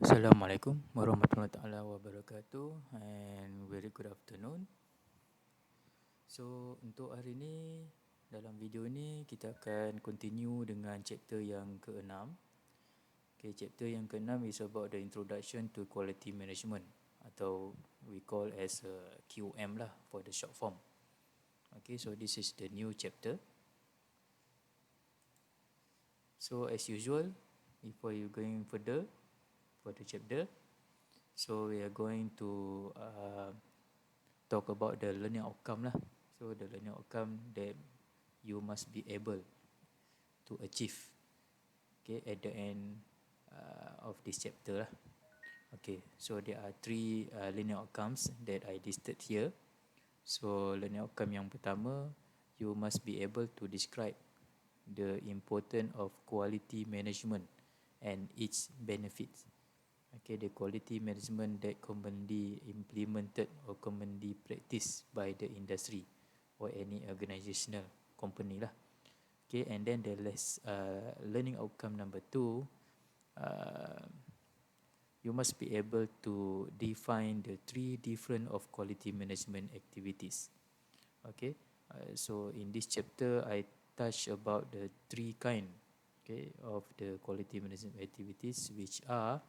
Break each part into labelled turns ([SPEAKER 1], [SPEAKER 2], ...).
[SPEAKER 1] Assalamualaikum warahmatullahi taala wabarakatuh and very good afternoon. So untuk hari ini dalam video ni kita akan continue dengan chapter yang ke-6. Okay, chapter yang ke-6 is about the introduction to quality management atau we call as QM lah for the short form. Okay, so this is the new chapter. So as usual, before you going further for the chapter, so we are going to talk about the learning outcome lah. So the learning outcome that you must be able to achieve, okay, at the end of this chapter lah. Okay, so there are three learning outcomes that I listed here. So learning outcome yang pertama, you must be able to describe the importance of quality management and its benefits. Okay, the quality management that commonly implemented or commonly practiced by the industry or any organizational company lah. Okay, and then the learning outcome number 2, you must be able to define the 3 different of quality management activities. Okay, so in this chapter I touch about the 3 kind, okay, of the quality management activities, which are: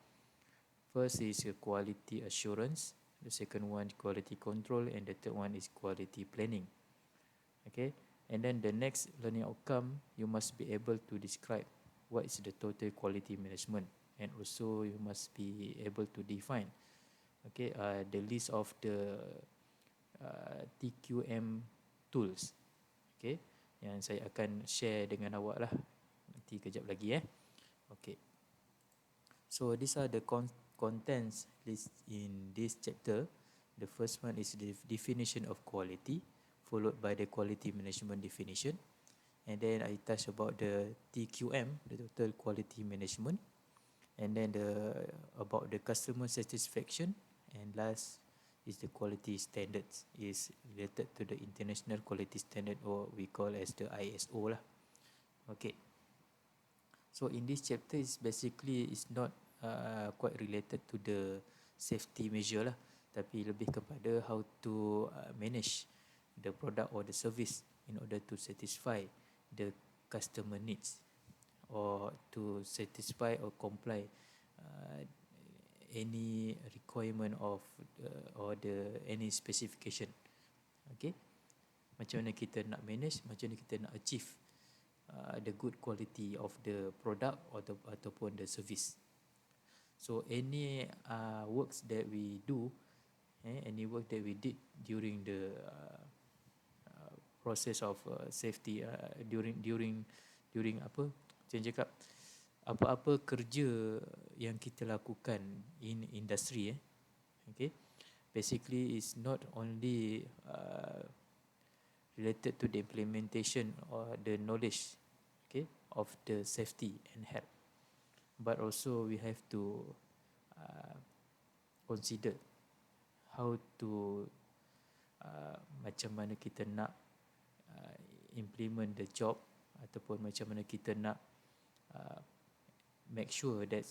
[SPEAKER 1] first is quality assurance, the second one quality control, and the third one is quality planning. Okay, and then the next learning outcome, you must be able to describe what is the total quality management, and also you must be able to define, okay, the list of the TQM tools, okay, yang saya akan share dengan awak lah nanti kejap lagi. Okay, so these are the contents list in this chapter. The first one is the definition of quality, followed by the quality management definition, and then I touch about the TQM, the total quality management, and then about the customer satisfaction, and last is the quality standards, is related to the international quality standard, or we call as the ISO lah. Okay, so in this chapter is basically is not quite related to the safety measure lah, tapi lebih kepada how to manage the product or the service in order to satisfy the customer needs, or to satisfy or comply any requirement of or the any specification. Okay, macam mana kita nak manage, macam mana kita nak achieve the good quality of the product or ataupun the service. So any works that we do, any work that we did during the process of safety, during apa, saya cakap, apa-apa kerja yang kita lakukan in industry, okay, basically is not only related to the implementation or the knowledge, okay, of the safety and health, but also we have to consider how to macam mana kita nak implement the job, ataupun macam mana kita nak make sure that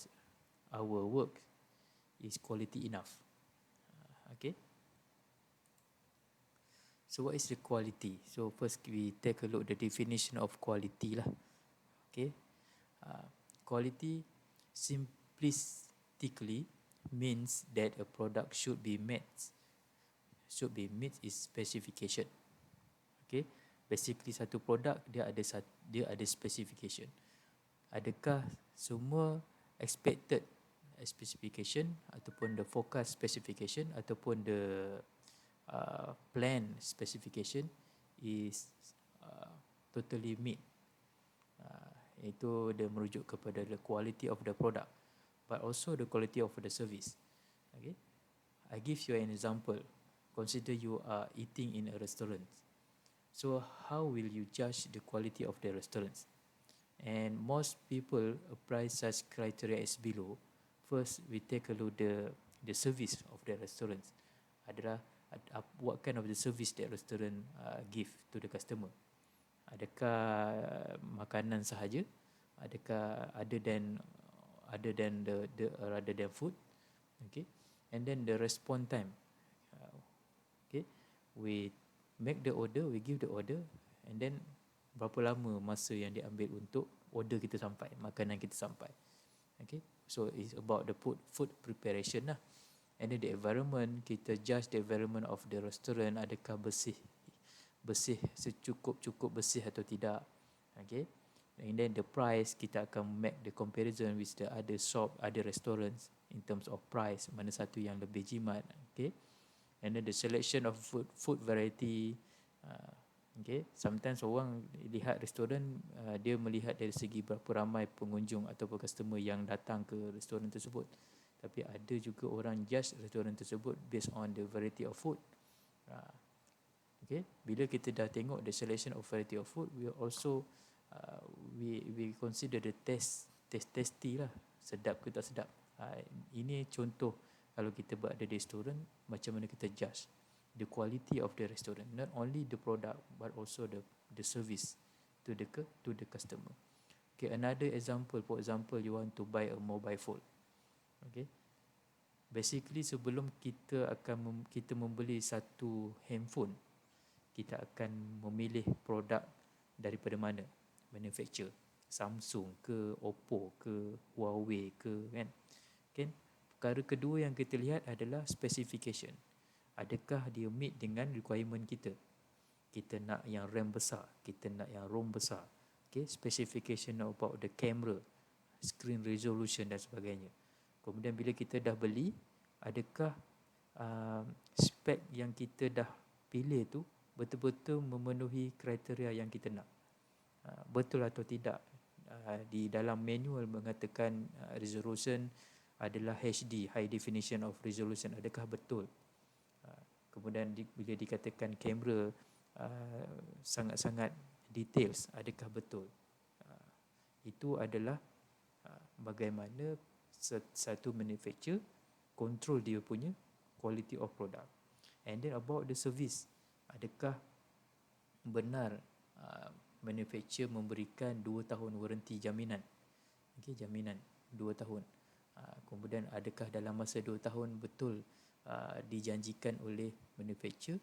[SPEAKER 1] our work is quality enough. Okay, so what is the quality? So first we take a look the definition of quality lah. Okay, quality simplistically means that a product should be meet its specification. Okay, basically satu produk dia ada specification. Adakah semua expected specification ataupun the forecast specification ataupun the plan specification is totally meet? Itu dia merujuk kepada the quality of the product, but also the quality of the service. Okay, I give you an example. Consider you are eating in a restaurant. So how will you judge the quality of the restaurants? And most people apply such criteria as below. First, we take a look the service of the restaurants. Adalah what kind of the service that restaurant give to the customer. Adakah makanan sahaja? Adakah other than the rather than food. Okay, and then the response time. Okay, we make the order, we give the order, and then berapa lama masa yang diambil untuk order kita sampai, makanan kita sampai. Okay, so it's about the food preparation lah. And then the environment, kita judge the environment of the restaurant, adakah bersih secukup bersih atau tidak. Okay, and then the price, kita akan make the comparison with the other shop, other restaurants in terms of price, mana satu yang lebih jimat. Okay, and then the selection of food variety. Okay, sometimes orang lihat restoran, dia melihat dari segi berapa ramai pengunjung ataupun customer yang datang ke restoran tersebut. Tapi ada juga orang judge restoran tersebut based on the variety of food. Okay, bila kita dah tengok the selection of variety of food, we also we consider the tasty lah, sedap ke tak sedap. Ini contoh kalau kita berada di restoran, macam mana kita judge the quality of the restaurant, not only the product but also the service to the customer. Okay, another example, for example, you want to buy a mobile phone. Okay, basically sebelum kita membeli satu handphone, kita akan memilih produk daripada mana, manufacturer, Samsung ke, Oppo ke, Huawei ke, kan. Okay? Perkara kedua yang kita lihat adalah specification. Adakah dia meet dengan requirement kita? Kita nak yang RAM besar, kita nak yang ROM besar. Okay, specification about the camera, screen resolution dan sebagainya. Kemudian bila kita dah beli, adakah spek yang kita dah pilih tu betul-betul memenuhi kriteria yang kita nak? Betul atau tidak? Di dalam manual mengatakan resolution adalah HD, high definition of resolution. Adakah betul? Kemudian bila dikatakan kamera sangat-sangat details, adakah betul? Itu adalah bagaimana satu manufacturer control dia punya quality of product. And then about the service, adakah benar manufacturer memberikan 2 tahun warranty, jaminan. Okay, jaminan 2 tahun. Kemudian adakah dalam masa 2 tahun betul dijanjikan oleh manufacturer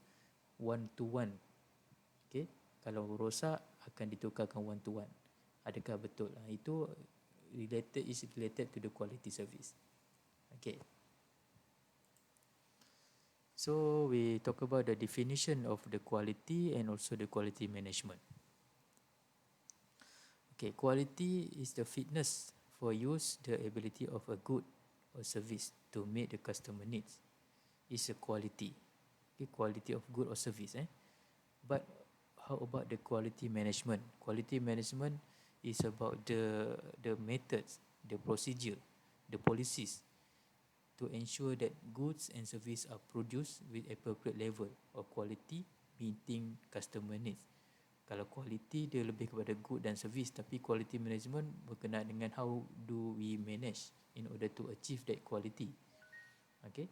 [SPEAKER 1] 1-to-1. Okay, kalau rosak akan ditukarkan 1-to-1. Adakah betul? Itu is related to the quality service. Okay, so we talk about the definition of the quality and also the quality management. Okay, quality is the fitness for use, the ability of a good or service to meet the customer needs. Is a quality. Okay, quality of good or service. But how about the quality management? Quality management is about the methods, the procedure, the policies to ensure that goods and service are produced with appropriate level of quality meeting customer needs. Kalau quality dia lebih kepada good dan service, tapi quality management berkenaan dengan how do we manage in order to achieve that quality. Okay.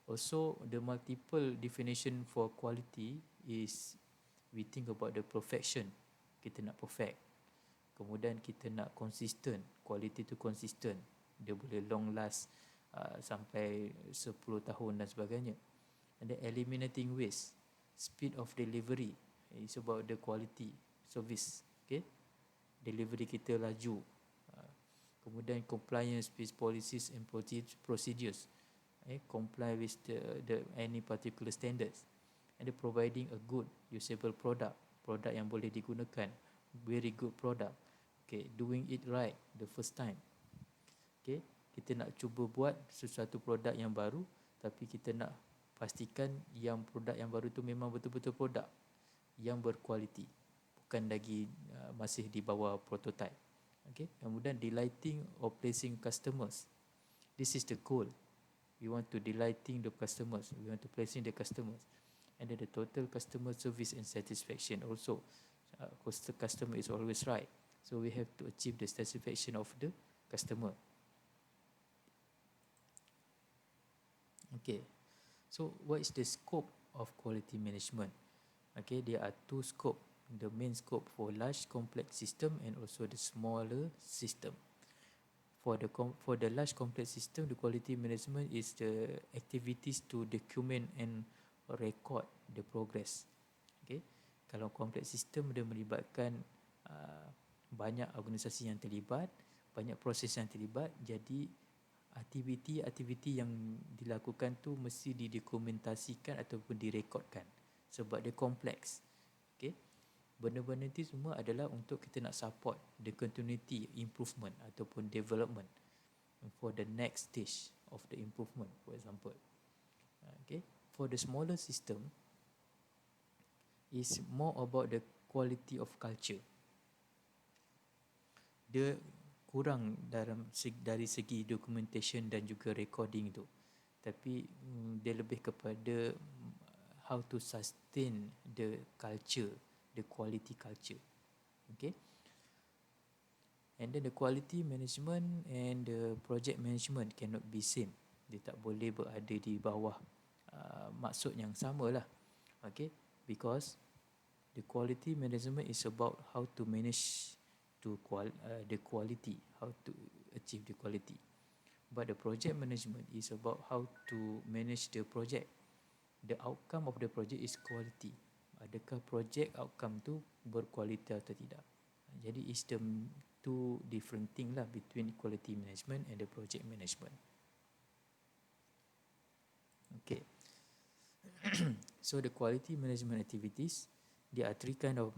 [SPEAKER 1] Also, the multiple definition for quality is we think about the perfection. Kita nak perfect. Kemudian kita nak consistent. Quality tu consistent. Dia boleh long last sampai 10 tahun dan sebagainya. And then eliminating waste. Speed of delivery. It's about the quality service. Okay, delivery kita laju. Kemudian compliance with policies and procedures. Comply with the any particular standards, and providing a good usable product yang boleh digunakan, very good product. Okay, doing it right the first time. Okay, kita nak cuba buat sesuatu produk yang baru, tapi kita nak pastikan yang produk yang baru tu memang betul-betul produk yang berkualiti, bukan lagi masih di bawah prototype. Okay, kemudian delighting or pleasing customers. This is the goal. We want to delighting the customers. We want to pleasing the customers. And then the total customer service and satisfaction also. Because the customer is always right. So we have to achieve the satisfaction of the customer. Okay. So what is the scope of quality management? Okay, there are 2 scopes. The main scope for large complex system and also the smaller system. For the large complex system, the quality management is the activities to document and record the progress. Okay, kalau complex system dia melibatkan banyak organisasi yang terlibat, banyak proses yang terlibat, jadi aktiviti-aktiviti yang dilakukan tu mesti didokumentasikan ataupun direkodkan sebab dia kompleks. Okay, benda-benda itu semua adalah untuk kita nak support the continuity improvement ataupun development for the next stage of the improvement, for example. Okay, for the smaller system is more about the quality of culture. Dia kurang dari segi documentation dan juga recording tu, tapi dia lebih kepada how to sustain the culture, the quality culture. Okay, and then the quality management and the project management cannot be same. Dia tak boleh berada di bawah maksud yang sama lah. Okay, because the quality management is about how to manage the quality, how to achieve the quality. But the project management is about how to manage the project. The outcome of the project is quality. Adakah project outcome tu berkualiti atau tidak? Jadi it's the two different thing lah between quality management and the project management. Okay. So the quality management activities, there are three kind of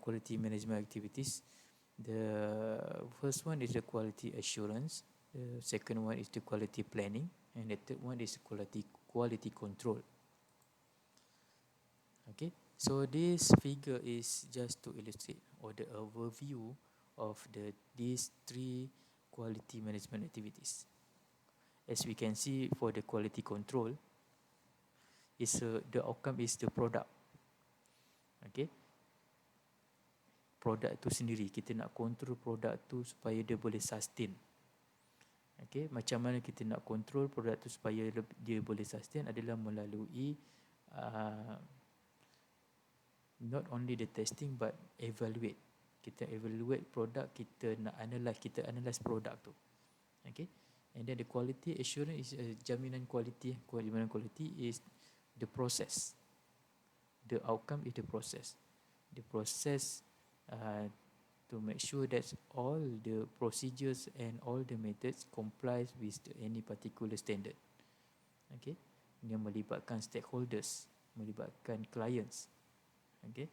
[SPEAKER 1] quality management activities. The first one is the quality assurance, the second one is the quality planning, and the third one is quality control. Okay, so this figure is just to illustrate or the overview of these three quality management activities. As we can see, for the quality control, the outcome is the product. Okay, produk tu sendiri, kita nak control produk tu supaya dia boleh sustain. Okay, macam mana kita nak control produk tu supaya dia boleh sustain adalah melalui not only the testing but evaluate. Kita evaluate produk, kita analyze produk tu. Okay, and then the quality assurance is jaminan kualiti. Jaminan kualiti is the process. The outcome is the process. The process to make sure that all the procedures and all the methods complies with any particular standard. Okay, yang melibatkan stakeholders, melibatkan clients. Okay,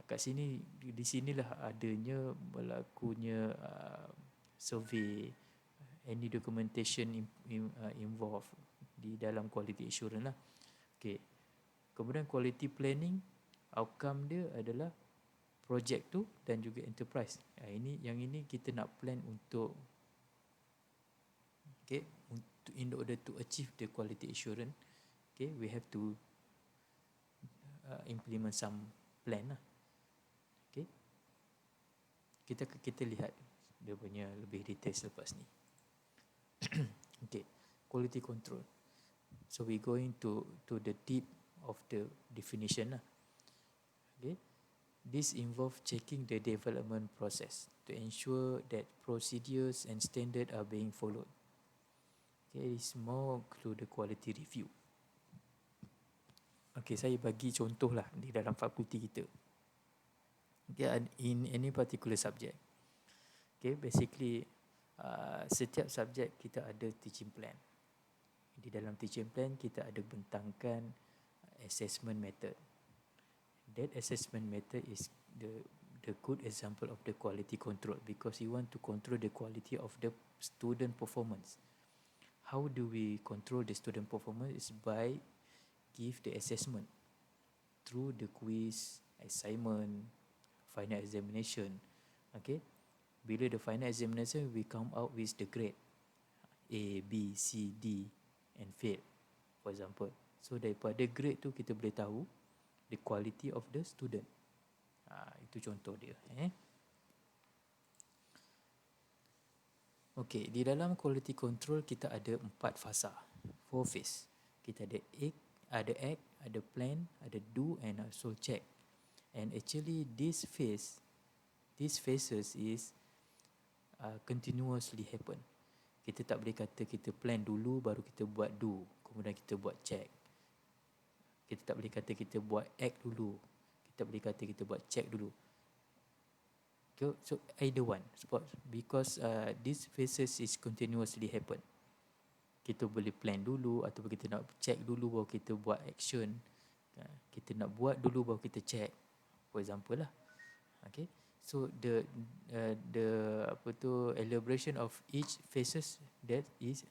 [SPEAKER 1] kat sini, di sinilah adanya berlakunya survey, any documentation involved di dalam quality assurance lah. Okay, kemudian quality planning, outcome dia adalah project tu dan juga enterprise. Yang ini kita nak plan untuk, okay, in order to achieve the quality assurance, okay, we have to implement some plan lah. Okay, kita lihat dia punya lebih details lepas ni. Okay, quality control. So we going to the deep of the definition lah. Okay, this involves checking the development process to ensure that procedures and standards are being followed. Okay, it's more to the quality review. Okay, saya bagi contoh lah di dalam fakulti kita. Okay, in any particular subject. Okay, basically setiap subjek kita ada teaching plan. Di dalam teaching plan kita ada bentangkan assessment method. That assessment method is the good example of the quality control, because you want to control the quality of the student performance. How do we control the student performance? Is by give the assessment through the quiz, assignment, final examination. Okay, bila the final examination we come out with the grade A, B, C, D and fail, for example. So daripada grade tu kita boleh tahu the quality of the student. Itu contoh dia. Okay, di dalam quality control kita ada 4 fasa, 4 phase. Kita ada act, ada plan, ada do and also check. And actually this phases is continuously happen. Kita tak boleh kata kita plan dulu baru kita buat do, kemudian kita buat check. Kita tak boleh kata kita buat act dulu, kita boleh kata kita buat check dulu. So either one, because these phases is continuously happen. Kita boleh plan dulu ataupun kita nak check dulu baru kita buat action. Kita nak buat dulu baru kita check, for example lah. Okay, so the elaboration of each phases that is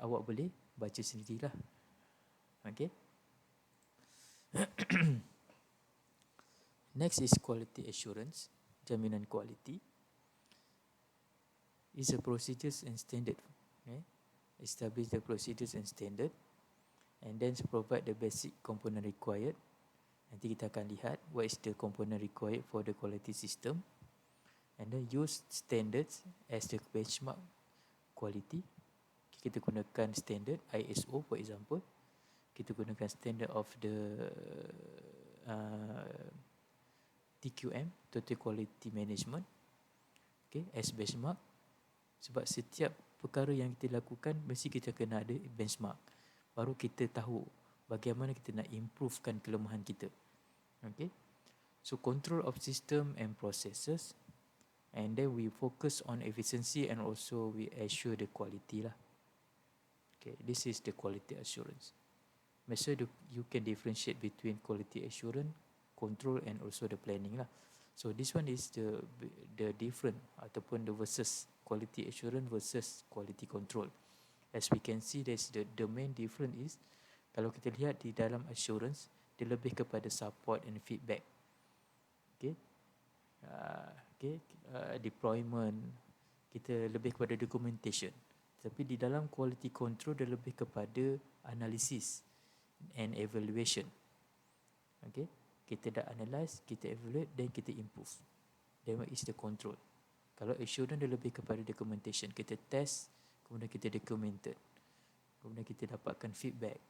[SPEAKER 1] awak boleh baca sendirilah. Okay. Next is quality assurance, jaminan kualiti. Is a procedures and standard. Establish the procedures and standard, and then provide the basic component required. Nanti kita akan lihat what is the component required for the quality system, and then use standards as the benchmark quality. Kita gunakan standard ISO for example. Kita gunakan standard of the TQM, Total Quality Management, okay, as benchmark. Sebab setiap perkara yang kita lakukan mesti kita kena ada benchmark. Baru kita tahu bagaimana kita nak improvekan kelemahan kita. Okay. So control of system and processes, and then we focus on efficiency and also we assure the quality lah. Okay, this is the quality assurance. Make sure you can differentiate between quality assurance, control and also the planning lah. So this one is the different ataupun the versus quality assurance versus quality control. As we can see, there's the main difference is, kalau kita lihat di dalam assurance, dia lebih kepada support and feedback. Okay, deployment, kita lebih kepada documentation. Tapi di dalam quality control, dia lebih kepada analysis and evaluation. Okay, kita dah analyse, kita evaluate, then kita improve. Then what is the control? Kalau assurance dia lebih kepada documentation. Kita test, kemudian kita documented, kemudian kita dapatkan feedback,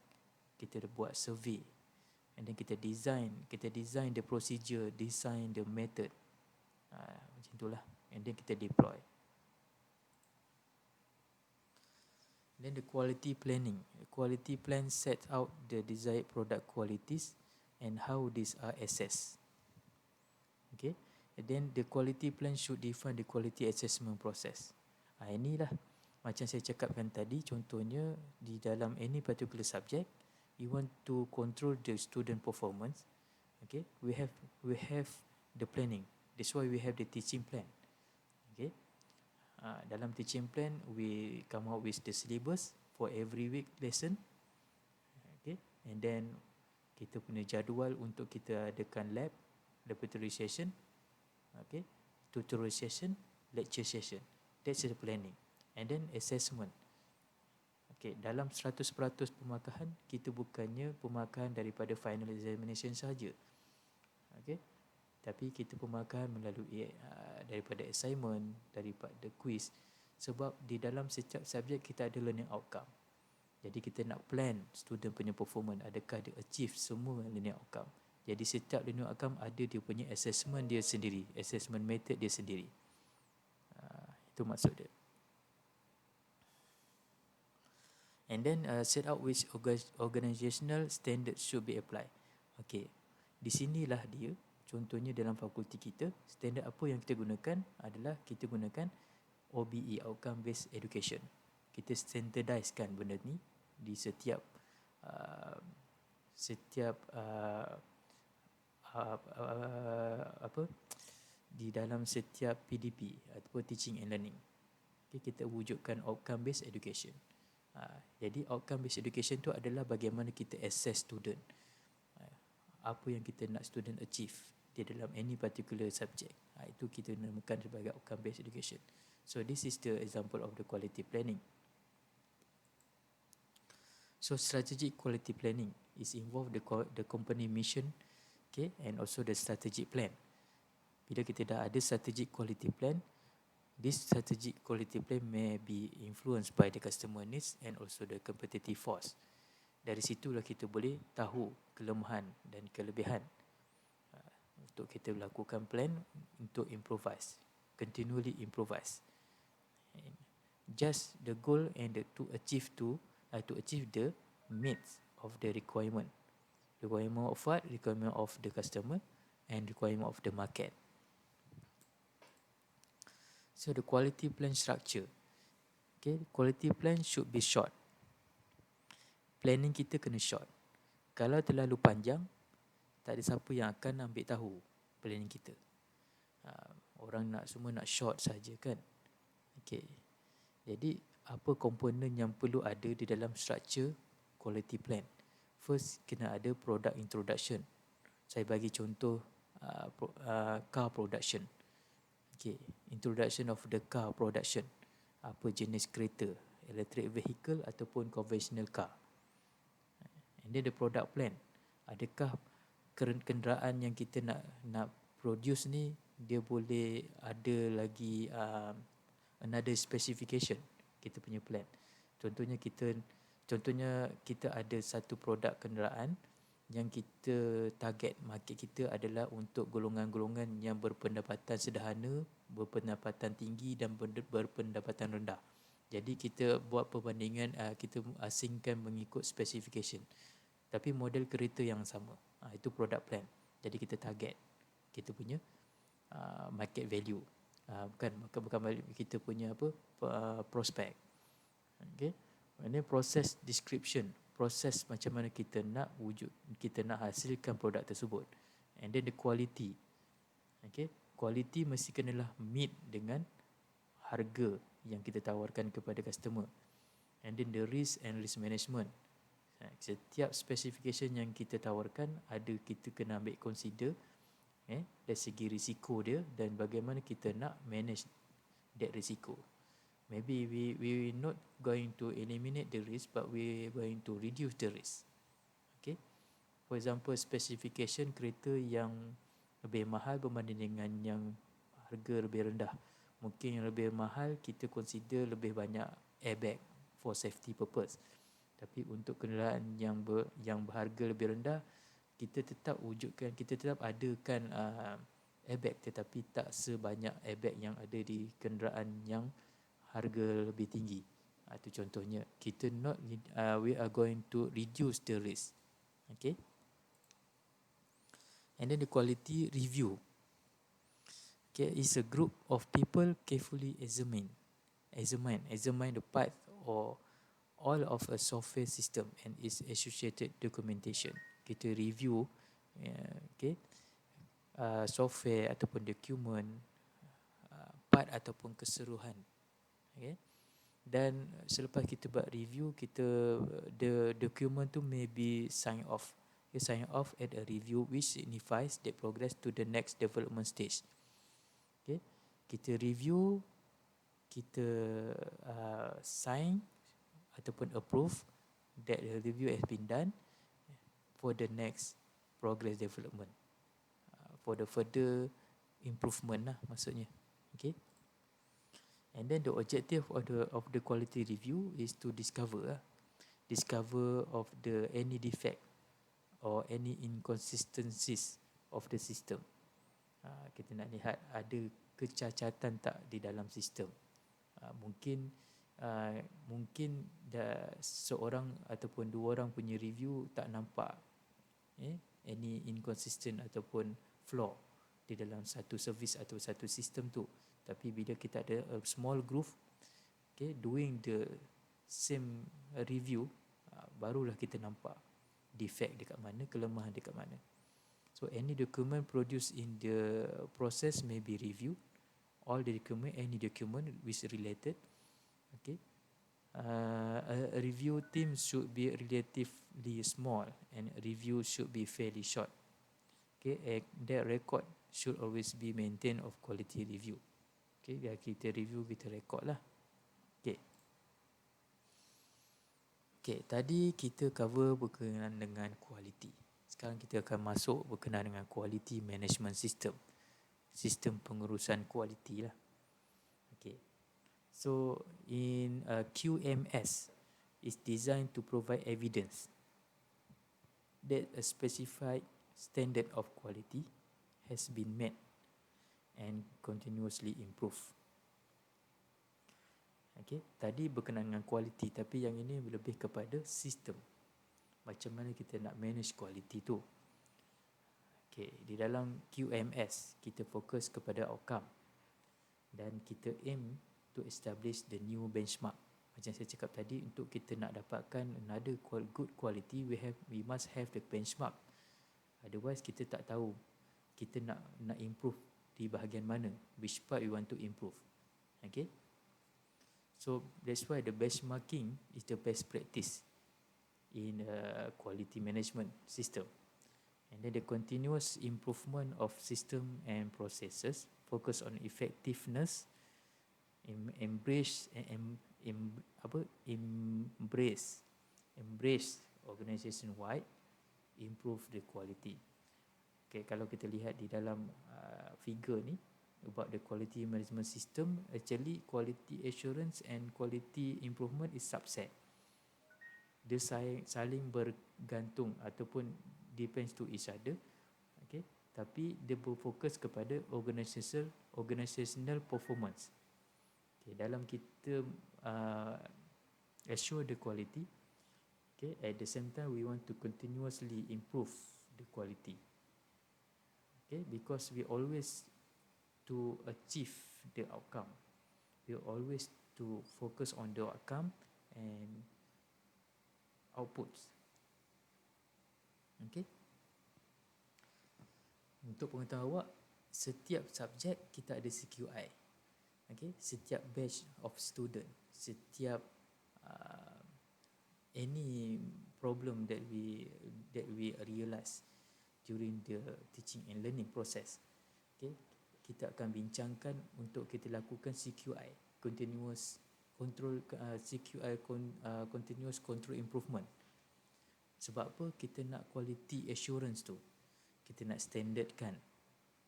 [SPEAKER 1] kita buat survey, and then kita design the procedure, design the method, macam itulah, and then kita deploy. Then the quality planning. The quality plan set out the desired product qualities and how these are assessed. Okay. And then the quality plan should define the quality assessment process. Inilah macam saya cakapkan tadi, contohnya di dalam any particular subject, you want to control the student performance. Okay, we have the planning. That's why we have the teaching plan. Okay, dalam teaching plan we come out with the syllabus for every week lesson. Okay, and then kita punya jadual untuk kita adakan laboratory session, okay, tutorial session, lecture session. That's the planning. And then assessment. Okay, dalam 100% pemakahan, kita bukannya pemakahan daripada final examination saja. Okay, tapi kita pemakahan melalui daripada assignment, daripada quiz. Sebab di dalam setiap subjek kita ada learning outcome. Jadi kita nak plan student punya performance, adakah dia achieve semua learning outcome. Jadi setiap learning outcome ada dia punya assessment dia sendiri, assessment method dia sendiri. Itu maksud dia. And then set out which organizational standards should be applied. Okay, di sinilah dia. Contohnya dalam fakulti kita, standard apa yang kita gunakan adalah kita gunakan OBE, Outcome Based Education. Kita standardizekan benda ni di setiap di dalam setiap PDP ataupun teaching and learning. Okay, kita wujudkan outcome based education. Jadi outcome based education tu adalah bagaimana kita assess student, apa yang kita nak student achieve di dalam any particular subject. Itu kita namakan sebagai outcome based education. So this is the example of the quality planning. So strategic quality planning is involved the company mission, okay, and also the strategic plan. Bila kita dah ada strategic quality plan, this strategic quality plan may be influenced by the customer needs and also the competitive force. Dari situlah kita boleh tahu kelemahan dan kelebihan untuk kita lakukan plan untuk improvise, continually improvise. Just the goal and to achieve the needs of the requirement. Requirement of what? Requirement of the customer and requirement of the market. So the quality plan structure. Okay, quality plan should be short. Planning kita kena short. Kalau terlalu panjang, tak ada siapa yang akan ambil tahu planning kita. Orang semua nak short saja kan. Okay. Jadi apa komponen yang perlu ada di dalam structure quality plan? First, kena ada product introduction. Saya bagi contoh car production. Okay, introduction of the car production. Apa jenis kereta, electric vehicle ataupun conventional car. And then the product plan. Adakah kenderaan yang kita nak produce ni dia boleh ada lagi another specification kita punya plan. Contohnya kita ada satu produk kenderaan yang kita target market kita adalah untuk golongan-golongan yang berpendapatan sederhana, berpendapatan tinggi dan berpendapatan rendah. Jadi kita buat perbandingan, kita asingkan mengikut specification. Tapi model kereta yang sama. Itu product plan. Jadi kita target kita punya market value. Bukan kita punya prospect. Okay. Ini proses description. Proses macam mana kita nak hasilkan produk tersebut. And then the quality. Okay. Quality mesti kenalah meet dengan harga yang kita tawarkan kepada customer. And then the risk and risk management. Setiap specification yang kita tawarkan kita kena ambil consider dari segi risiko dia dan bagaimana kita nak manage that risiko. Maybe we not going to eliminate the risk, but we going to reduce the risk. Okay. For example, specification kereta yang lebih mahal berbanding dengan yang harga lebih rendah. Mungkin yang lebih mahal kita consider lebih banyak airbag for safety purpose. Tapi untuk kenderaan yang berharga lebih rendah, kita tetap adakan airbag tetapi tak sebanyak airbag yang ada di kenderaan yang harga lebih tinggi. Itu contohnya. We are going to reduce the risk. Okay. And then the quality review. Okay, is a group of people carefully examine the part or all of a software system and its associated documentation. Kita review software ataupun dokumen, part ataupun keseluruhan. Okay. Dan selepas kita buat review, the document tu may be sign off. Sign off at a review which signifies the progress to the next development stage. Okay. Kita review, kita sign ataupun approve that the review has been done for the next progress development, for the further improvement lah maksudnya. Okay. And then the objective of the quality review is to discover of any defect or any inconsistencies of the system. Kita nak lihat ada kecacatan tak di dalam sistem. Mungkin seorang ataupun dua orang punya review tak nampak any inconsistent ataupun flaw di dalam satu service atau satu sistem tu. Tapi bila kita ada a small group doing the same review, barulah kita nampak defect dekat mana, kelemahan dekat mana. So any document produced in the process may be reviewed. All the document, any document which related. Okay. A review team should be relatively small and review should be fairly short. Okay, that record should always be maintained of quality review. Okay, biar kita review, kita record lah. Okay. Okay, tadi kita cover berkenaan dengan quality. Sekarang kita akan masuk berkenaan dengan quality management system. Sistem pengurusan quality lah. Okay. So in QMS is designed to provide evidence that a specified standard of quality has been met and continuously improved. Okay, tadi berkenaan dengan kualiti, tapi yang ini lebih kepada sistem. Macam mana kita nak manage kualiti tu. Okay, di dalam QMS, kita fokus kepada outcome. Dan kita aim to establish the new benchmark. Macam saya cakap tadi, untuk kita nak dapatkan another good quality, we must have the benchmark. Otherwise, kita tak tahu kita nak improve di bahagian mana, which part we want to improve. Okay? So, that's why the benchmarking is the best practice in a quality management system. And then the continuous improvement of system and processes focus on effectiveness, embrace organization wide, improve the quality. Okay, kalau kita lihat di dalam figure ni about the quality management system, actually quality assurance and quality improvement is subset. Dia saling bergantung ataupun depends to each other. Okay, tapi dia berfokus kepada organizational performance. Okay, dalam kita assure the quality, okay, at the same time we want to continuously improve the quality. Okay, because we always to achieve the outcome. We always to focus on the outcome and outputs. Okay. Untuk pengetahuan awak, setiap subjek kita ada CQI. Okay, setiap batch of student, setiap any problem that we realize during the teaching and learning process. Okay, kita akan bincangkan untuk kita lakukan CQI, continuous control, CQI continuous control improvement. Sebab apa? Kita nak quality assurance tu. Kita nak standardkan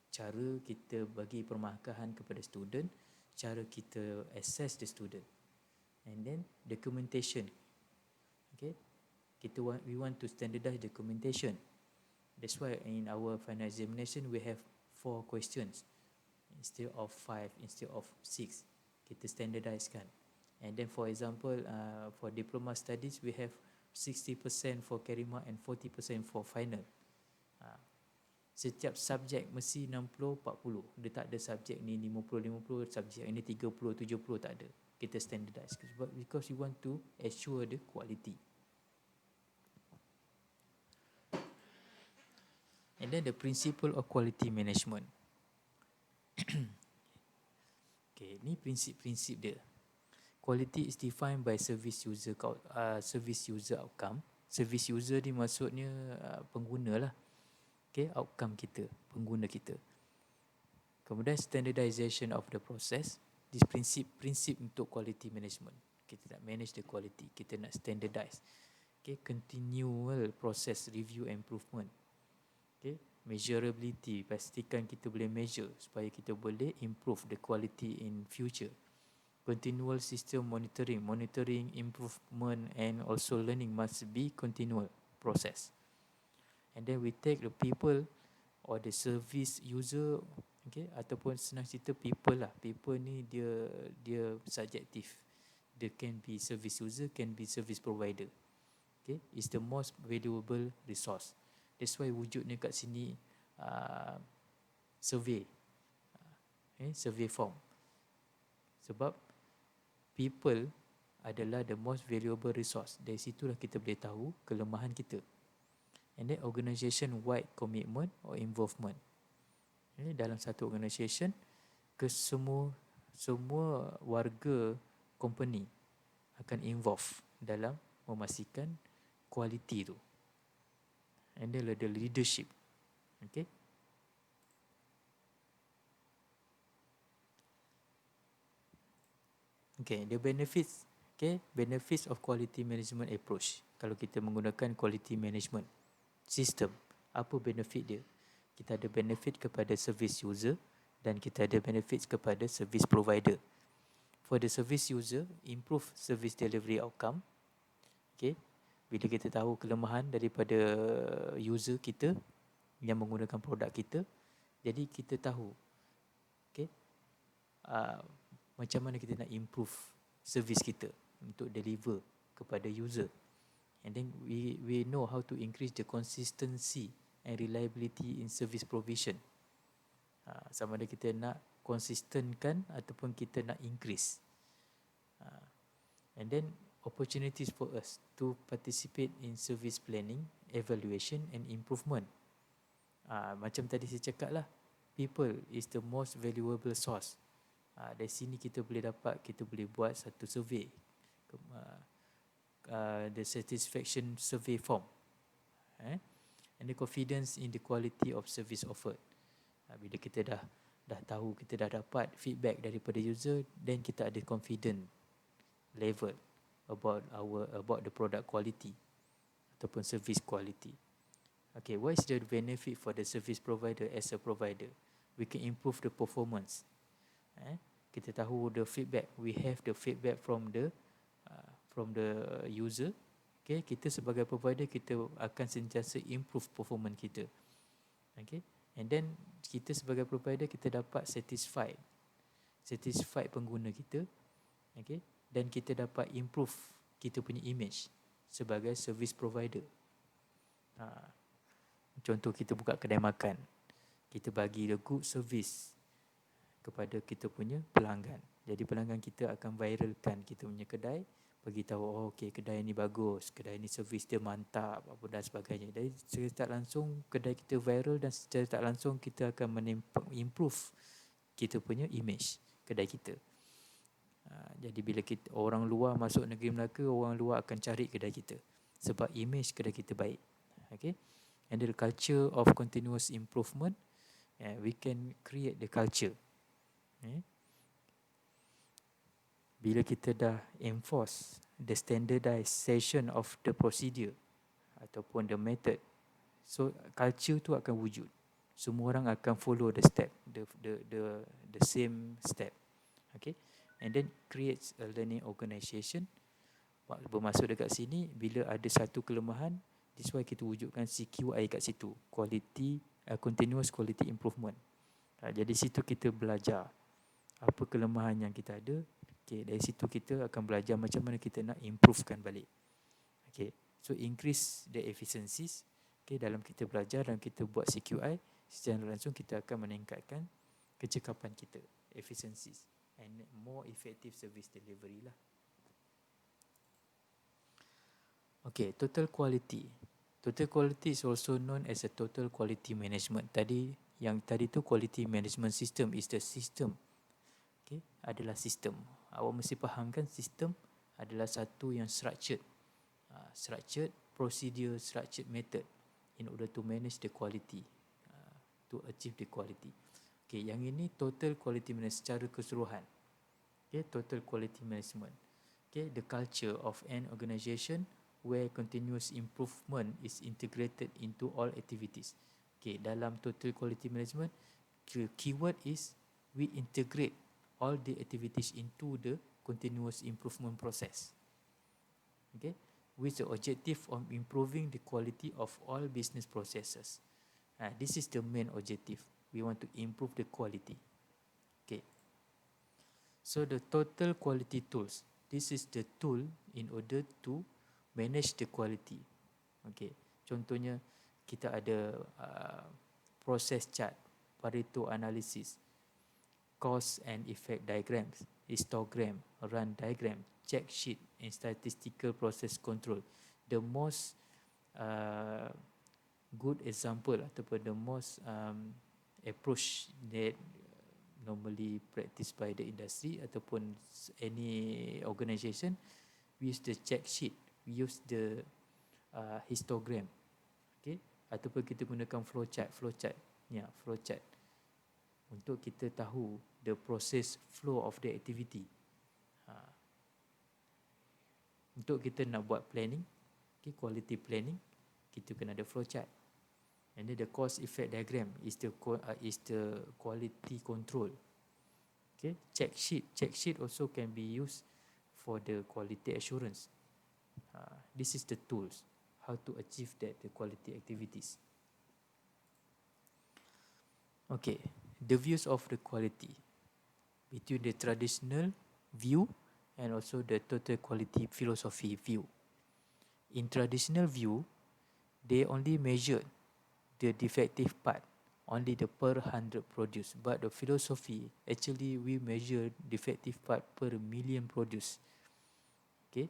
[SPEAKER 1] cara kita bagi permarkahan kepada student, cara kita assess the student, and then documentation. Okay, we want to standardize documentation. That's why in our final examination we have 4 questions instead of 5, instead of 6. Kita standardizekan. And then for example, for diploma studies we have 60% for carry mark and 40% for final. Setiap subjek mesti 60-40. Dia tak ada subjek ni 50-50, subjek ini 30-70, tak ada. Kita standardize because we want to assure the quality. And then the principle of quality management. Okay, ni prinsip-prinsip dia. Quality is defined by service user outcome. Service user ni maksudnya pengguna lah. Okay, outcome kita, pengguna kita. Kemudian standardization of the process. This prinsip untuk quality management. Kita nak manage the quality, kita nak standardize. Okay, continual process review and improvement. Okay, measurability, pastikan kita boleh measure supaya kita boleh improve the quality in future. Continual system monitoring, improvement and also learning must be continual process. And then we take the people or the service user, okay, ataupun senang cerita people lah. People ni dia subjektif. Dia can be service user, can be service provider. Okay, it's the most valuable resource. That's why wujudnya kat sini survey, survey form. Sebab people adalah the most valuable resource. Dari situlah kita boleh tahu kelemahan kita. And then organisation wide commitment or involvement. Dalam satu organisation, semua warga company akan involve dalam memastikan quality tu. And then the leadership. Okay. Okay, the benefits. Okay, benefits of quality management approach. Kalau kita menggunakan quality management system, apa benefit dia? Kita ada benefit kepada service user dan kita ada benefits kepada service provider. For the service user, improve service delivery outcome. Okay, bila kita tahu kelemahan daripada user kita yang menggunakan produk kita, jadi kita tahu, okay, macam mana kita nak improve service kita untuk deliver kepada user. And then we know how to increase the consistency and reliability in service provision. Sama ada kita nak consistenkan ataupun kita nak increase. And then opportunities for us to participate in service planning, evaluation and improvement. Macam tadi saya cakap lah, people is the most valuable source. Dari sini kita boleh buat satu survey, the satisfaction survey form, and the confidence in the quality of service offered. Bila kita dah tahu, kita dah dapat feedback daripada user, then kita ada confident level about the product quality ataupun service quality. Okay, what is the benefit for the service provider as a provider? We can improve the performance. Kita tahu the feedback, we have the feedback from the user. Okay, kita sebagai provider, kita akan sentiasa improve performance kita. Okay, and then kita sebagai provider, kita dapat satisfied pengguna kita. Okay, dan kita dapat improve kita punya image sebagai service provider. Contoh, kita buka kedai makan, kita bagi the good service kepada kita punya pelanggan. Jadi pelanggan kita akan viralkan kita punya kedai, bagi tahu, okay, kedai ni bagus, kedai ni servis dia mantap, apa dan sebagainya. Jadi secara tak langsung kedai kita viral, dan secara tak langsung kita akan improve kita punya image kedai kita. Jadi bila orang luar masuk negeri Melaka, orang luar akan cari kedai kita sebab image kedai kita baik. Okay, and the culture of continuous improvement, we can create the culture. Bila kita dah enforce the standardization of the procedure ataupun the method, so culture tu akan wujud. Semua orang akan follow the step, the same step. Okay, and then creates a learning organisation. Bermaksud dekat sini, bila ada satu kelemahan, this why kita wujudkan CQI kat situ, continuous quality improvement. Jadi situ kita belajar apa kelemahan yang kita ada. Okay, dari situ kita akan belajar macam mana kita nak improvekan balik. Okay, so increase the efficiencies. Okay, dalam kita belajar dan kita buat CQI, secara langsung kita akan meningkatkan kecekapan kita, efficiencies, and more effective service delivery lah. Okay, total quality. Total quality is also known as a total quality management. Tadi tu quality management system is the system. Okay, adalah sistem. Awak mesti fahamkan sistem adalah satu yang structured. Structured procedure, structured method in order to manage the quality, to achieve the quality. Okay, yang ini total quality management secara keseluruhan. Okay, total quality management. Okay, the culture of an organisation where continuous improvement is integrated into all activities. Okay, dalam total quality management, keyword is we integrate all the activities into the continuous improvement process. Okay, with the objective of improving the quality of all business processes. This is the main objective. We want to improve the quality. Okay, so the total quality tools. This is the tool in order to manage the quality. Okay, contohnya kita ada process chart, Pareto analysis, cause and effect diagrams, histogram, run diagram, check sheet and statistical process control. The most good example ataupun the most approach that normally practiced by the industry ataupun any organisation, we use the check sheet, we use the histogram. Okay, ataupun kita gunakan flowchart untuk kita tahu the process flow of the activity. Untuk kita nak buat planning, okay, quality planning, kita kena ada flowchart. And then the cause effect diagram is the quality control. Okay, check sheet also can be used for the quality assurance. This is the tools how to achieve that the quality activities. Okay, the views of the quality between the traditional view and also the total quality philosophy view. In traditional view, they only measured the defective part, only the per 100 produced. But the philosophy, actually we measure defective part per million produced. Okay,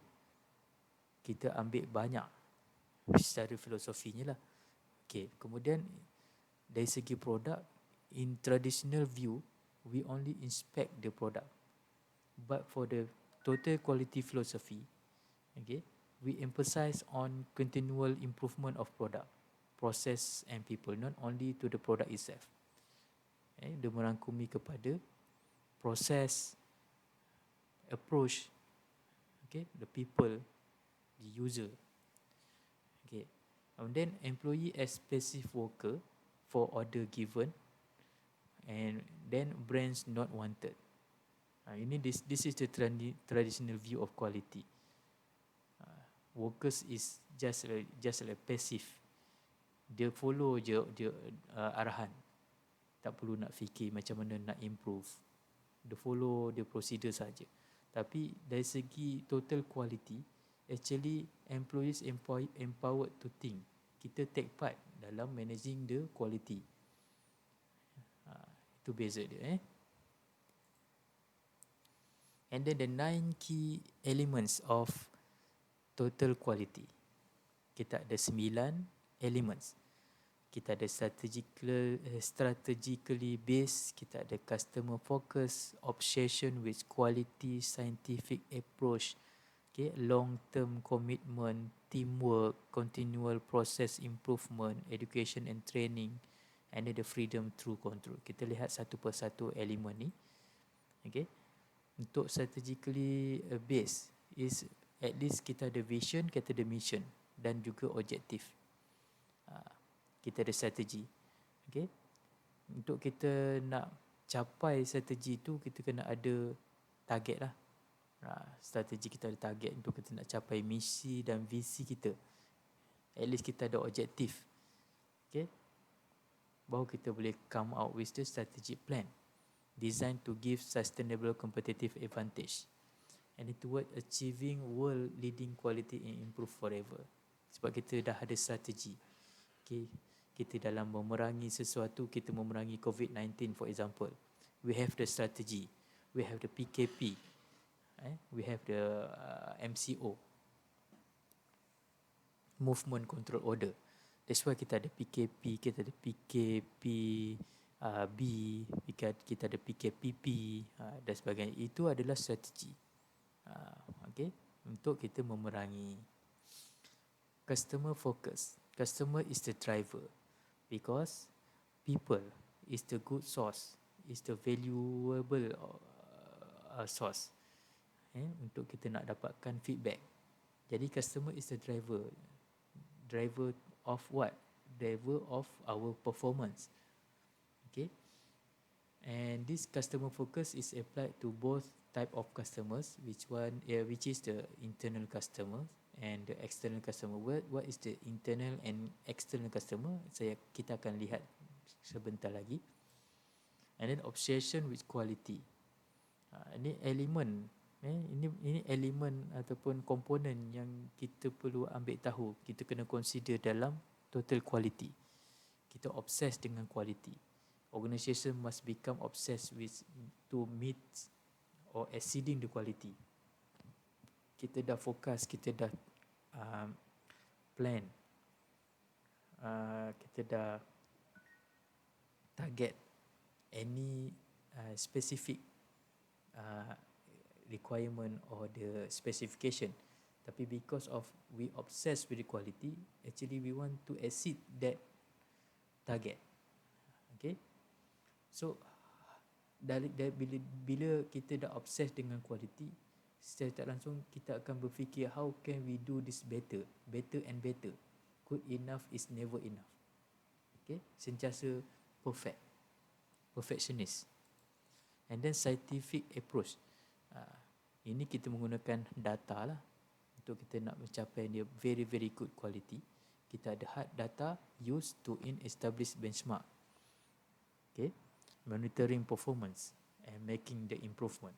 [SPEAKER 1] kita ambil banyak secara filosofinya lah. Okay, kemudian dari segi produk, in traditional view, we only inspect the product. But for the total quality philosophy, okay, we emphasize on continual improvement of product, process and people, not only to the product itself. Dia merangkumi kepada proses, approach, okay, the people, the user. Okay, and then employee as passive worker for order given, and then brands not wanted. Ini this is the traditional view of quality. Workers is just like passive. Dia follow je arahan. Tak perlu nak fikir macam mana nak improve. Dia follow the procedure saja. Tapi dari segi total quality, actually employees empowered to think. Kita take part dalam managing the quality. Itu beza dia. And then the 9 key elements of total quality. Kita ada 9 elements. Kita ada strategically based, kita ada customer focus, obsession with quality, scientific approach, okay, long term commitment, teamwork, continual process improvement, education and training, and then the freedom through control. Kita lihat satu persatu elemen ni. Okay, untuk strategically based is at least kita ada vision, kita ada mission dan juga objektif. Kita ada strategi. Okay, untuk kita nak capai strategi tu, kita kena ada target lah. Strategi kita ada target untuk kita nak capai misi dan visi kita. At least kita ada objektif. Okay, baru kita boleh come out with the strategic plan designed to give sustainable competitive advantage and toward achieving world leading quality and improve forever. Sebab kita dah ada strategi. Okay, kita dalam memerangi sesuatu, kita memerangi COVID-19 for example, we have the strategy, we have the PKP, we have the MCO, movement control order. That's why kita ada PKP, kita ada PKP B, kita ada PKPP dan sebagainya. Itu adalah strategi. Okay, untuk kita memerangi. Customer focus. Customer is the driver because people is the good source, is the valuable source untuk kita nak dapatkan feedback. Jadi customer is the driver. Driver of what? Driver of our performance. Okay, and this customer focus is applied to both type of customers, which is the internal customer and the external customer. What is the internal and external customer? Kita akan lihat sebentar lagi. And then obsession with quality. Ini elemen, ini elemen ataupun komponen yang kita perlu ambil tahu. Kita kena consider dalam total quality. Kita obsess dengan quality. Organisation must become obsessed with to meet or exceeding the quality. Kita dah fokus, kita dah plan, kita dah target any specific requirement or the specification. Tapi because of we obsessed with the quality, actually we want to exceed that target. Okay, so bila kita dah obsessed dengan quality, secara tak langsung kita akan berfikir how can we do this better and better. Good enough is never enough. Okay, sentiasa perfectionist. And then scientific approach. Ini kita menggunakan data lah untuk kita nak mencapai dia very very good quality. Kita ada hard data used to establish benchmark. Okay, monitoring performance and making the improvement.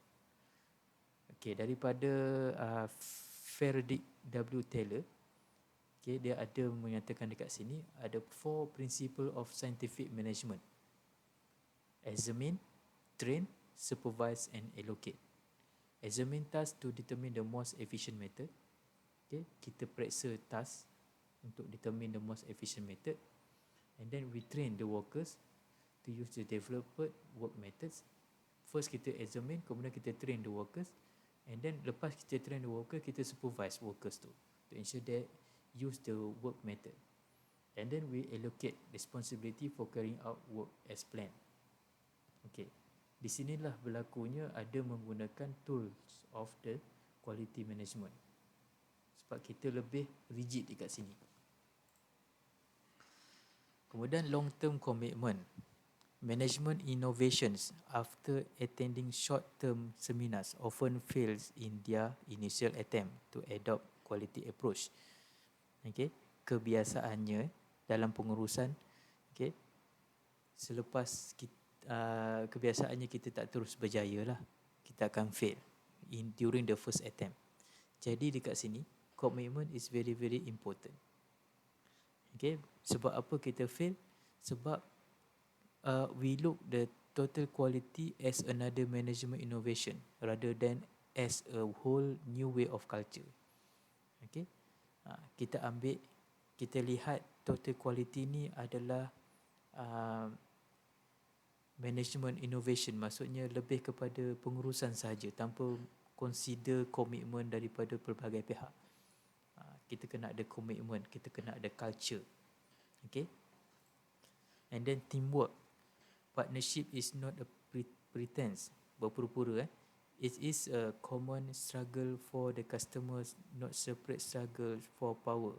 [SPEAKER 1] Okay, daripada Frederick W. Taylor, okay, dia ada menyatakan dekat sini ada 4 principle of scientific management: examine, train, supervise and allocate. Examine task to determine the most efficient method. Okay, kita periksa task untuk determine the most efficient method, and then we train the workers to use the developed work methods. First kita examine, kemudian kita train the workers, and then lepas kita train the worker, kita supervise workers tu to ensure they use the work method, and then we allocate responsibility for carrying out work as planned. Okay, di sinilah berlakunya ada menggunakan tools of the quality management, sebab kita lebih rigid dekat sini. Kemudian long term commitment. Management innovations after attending short-term seminars often fails in their initial attempt to adopt quality approach. Okay, kebiasaannya dalam pengurusan, okay, selepas kita, kebiasaannya kita tak terus berjaya lah, kita akan fail during the first attempt. Jadi dekat sini commitment is very very important. Okay, sebab apa kita fail? Sebab we look the total quality as another management innovation rather than as a whole new way of culture. Okay, kita lihat total quality ni adalah management innovation, maksudnya lebih kepada pengurusan sahaja tanpa consider komitmen daripada pelbagai pihak. Kita kena ada komitmen, kita kena ada culture. Okay, and then teamwork. Partnership is not a pretense, berpura-pura. It is a common struggle for the customers, not separate struggle for power.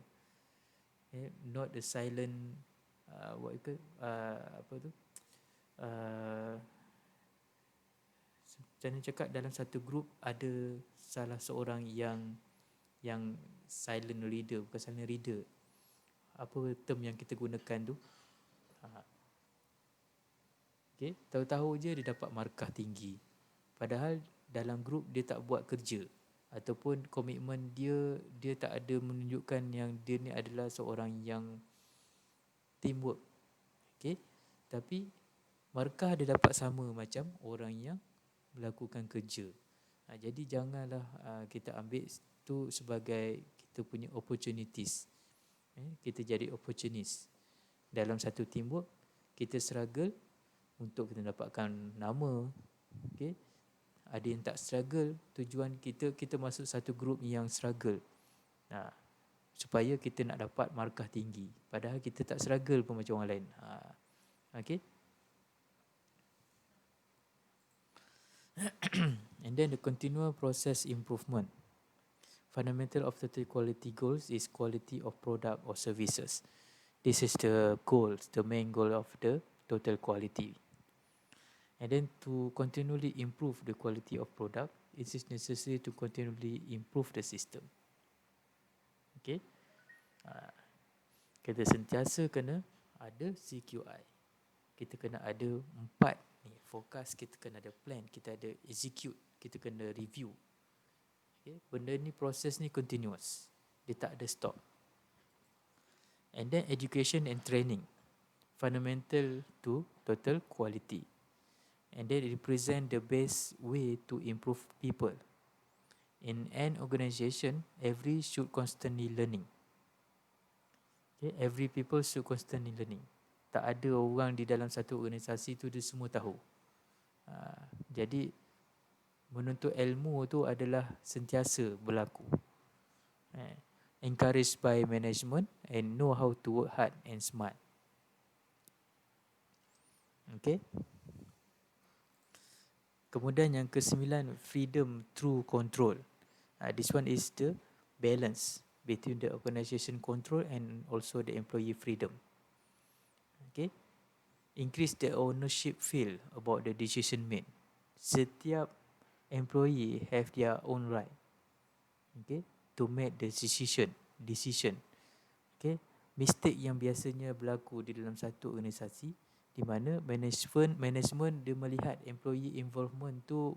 [SPEAKER 1] Not a silent apa tu? Macam mana cakap, dalam satu group ada salah seorang yang silent leader, bukan silent reader. Apa term yang kita gunakan tu? Okay, tahu-tahu je dia dapat markah tinggi, padahal dalam grup dia tak buat kerja, ataupun komitmen dia tak ada menunjukkan yang dia ni adalah seorang yang teamwork. Okay, tapi markah dia dapat sama macam orang yang melakukan kerja. Jadi janganlah kita ambil tu sebagai kita punya opportunities. Kita jadi opportunist dalam satu teamwork. Kita struggle untuk kita dapatkan nama. Okay, ada yang tak struggle, tujuan kita masuk satu group yang struggle, supaya kita nak dapat markah tinggi, padahal kita tak struggle pun macam orang lain. Okay. And then the continual process improvement. Fundamental of the quality goals is quality of product or services. This is the goals, the main goal of the total quality. And then to continually improve the quality of product, it is necessary to continually improve the system. Okay, kita sentiasa kena ada CQI. Kita kena ada 4 ni, forecast, kita kena ada plan, kita ada execute, kita kena review. Okay, benda ni, proses ni continuous, dia tak ada stop. And then education and training, fundamental to total quality. And they represent the best way to improve people. In an organization, every should constantly learning. Okay, every people should constantly learning. Tak ada orang di dalam satu organisasi tu dia semua tahu. Jadi menuntut ilmu tu adalah sentiasa berlaku. Encouraged by management and know how to work hard and smart. Okay. Kemudian yang ke-9, freedom through control. This one is the balance between the organisation control and also the employee freedom. Okay. Increase the ownership feel about the decision made. Setiap employee have their own right, okay, to make the decision. Okay. Mistake yang biasanya berlaku di dalam satu organisasi, di mana management dia melihat employee involvement tu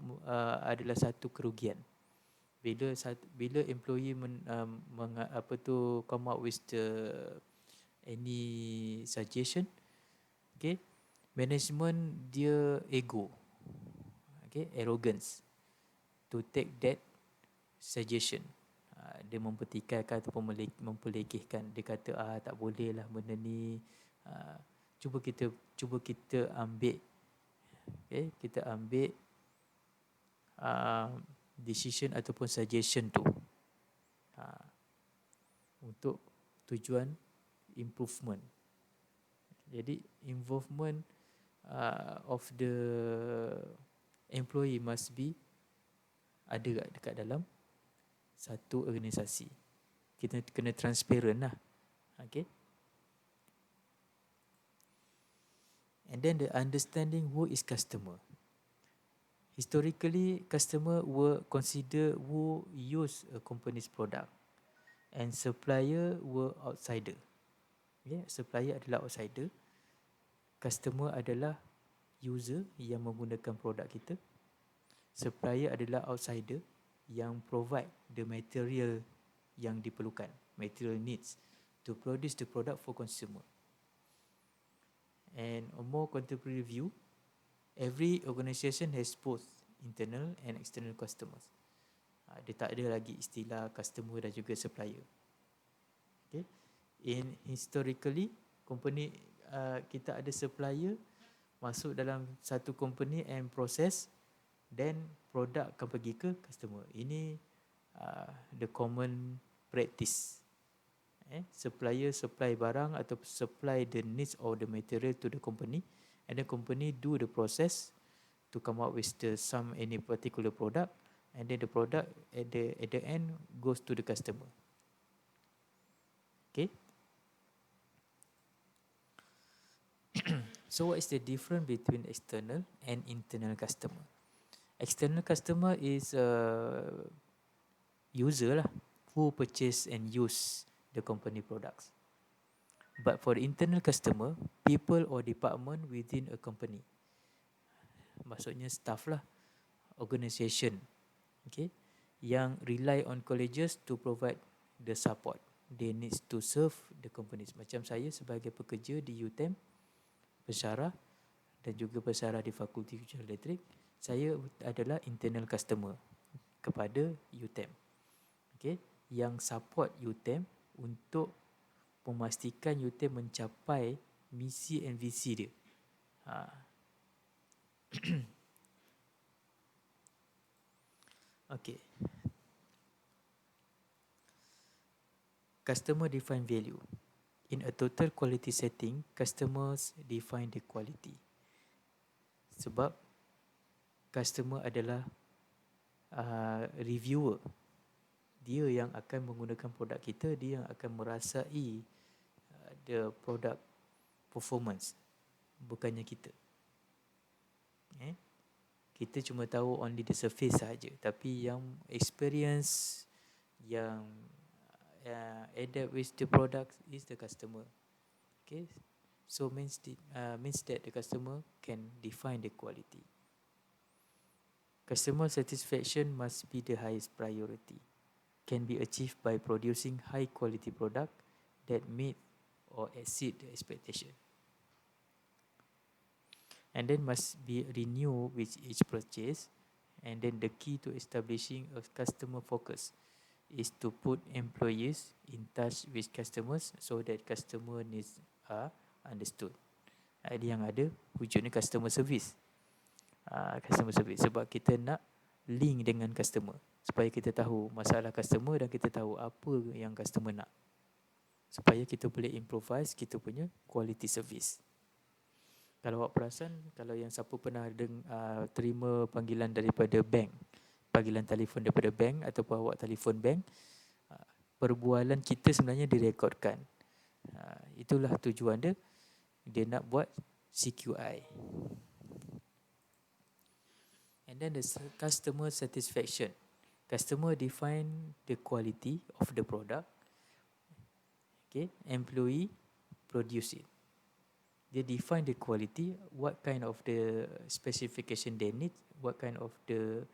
[SPEAKER 1] adalah satu kerugian. bila employee come up with any suggestion, okay, management dia ego, okay, arrogance to take that suggestion. Dia mempertikaikan ataupun mempelekehkan. Dia kata tak boleh lah benda ni. Cuba kita ambil, okay, kita ambil decision ataupun suggestion tu untuk tujuan improvement. Jadi involvement of the employee must be ada dekat dalam satu organisasi. Kita kena transparent lah. Okay. And then the understanding who is customer. Historically, customer were considered who use a company's product, and supplier were outsider. Okay, supplier adalah outsider. Customer adalah user yang menggunakan produk kita. Supplier adalah outsider yang provide the material yang diperlukan, material needs to produce the product for consumer. And a more contemporary view, every organisation has both internal and external customers. Dia tak ada lagi istilah customer dan juga supplier. Okay. In historically, company kita ada supplier masuk dalam satu company and process, then product akan pergi ke customer. Ini the common practice. Supplier supply barang atau supply the needs of the material to the company, and the company do the process to come up with any particular product, and then the product at the end goes to the customer. Okay. So what is the difference between external and internal customer? External customer is a user lah, who purchase and use the company products. But for the internal customer, people or department within a company. Maksudnya staff lah, organisation, okay, yang rely on colleges to provide the support. They need to serve the companies. Macam saya sebagai pekerja di UTM, pensyarah dan juga pensyarah di Fakulti Future Electric, saya adalah internal customer kepada UTM. Okay, yang support UTM untuk memastikan UTM mencapai misi and visi dia. Okay. Customer define value. In a total quality setting, customers define the quality. Sebab customer adalah reviewer. Dia yang akan menggunakan produk kita, dia yang akan merasai the product performance, bukannya kita. Kita cuma tahu only the surface sahaja, tapi yang experience, yang adapt with the product is the customer. Okay, so means that the customer can define the quality. Customer satisfaction must be the highest priority. Can be achieved by producing high quality product that meet or exceed the expectation. And then must be renewed with each purchase. And then the key to establishing a customer focus is to put employees in touch with customers so that customer needs are understood. Ini yang ada wujudnya customer service. Customer service sebab kita nak link dengan customer supaya kita tahu masalah customer dan kita tahu apa yang customer nak, supaya kita boleh improvise kita punya quality service. Kalau awak perasan, kalau yang siapa pernah terima panggilan daripada bank, panggilan telefon daripada bank ataupun awak telefon bank, perbualan kita sebenarnya direkodkan. Itulah tujuan dia nak buat CQI. And then the customer satisfaction. Customer define the quality of the product. Okay, employee produce it. They define the quality, what kind of the specification they need, what kind of the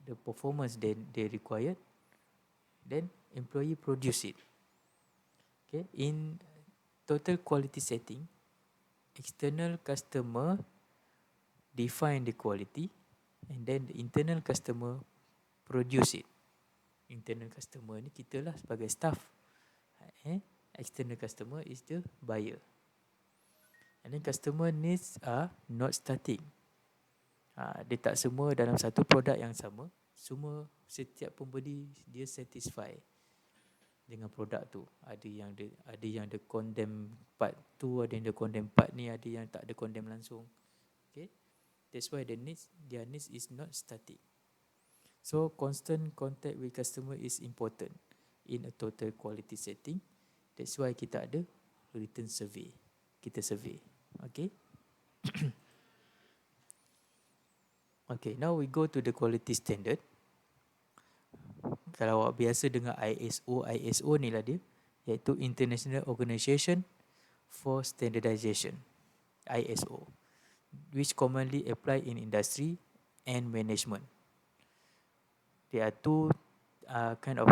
[SPEAKER 1] the performance they required, then employee produce it. Okay, in total quality setting, external customer define the quality, and then the internal customer produce it. Internal customer ni kita lah sebagai staff. External customer is the buyer. And then customer needs are not static. Dia tak semua dalam satu produk yang sama. Semua setiap pembeli dia satisfy dengan produk tu. Ada yang ada condemn part tu, ada yang ada condemn part ni, ada yang tak ada condemn langsung. Okay, that's why their needs is not static. So constant contact with customer is important in a total quality setting. That's why kita ada return survey. Kita survey. Okay. Okay, now we go to the quality standard. Kalau awak biasa dengar ISO ni lah dia, iaitu International Organization for Standardization, ISO, which commonly apply in industry and management. There are two kind of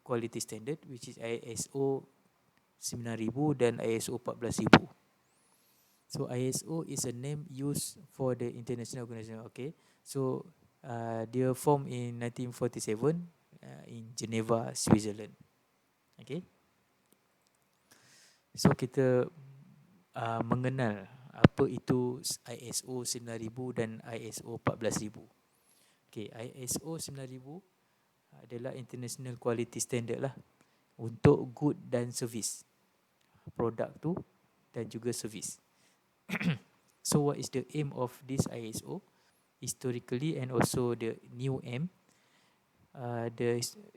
[SPEAKER 1] quality standard, which is ISO 9000 dan ISO 14000. So ISO is a name used for the international organization. Okay, so dia formed in 1947 in Geneva, Switzerland. Okay, so kita mengenal apa itu ISO 9000 dan ISO 14000. Okay, ISO 9000 adalah international quality standard lah untuk good dan service, produk tu dan juga service. So what is the aim of this ISO? Historically and also the new aim.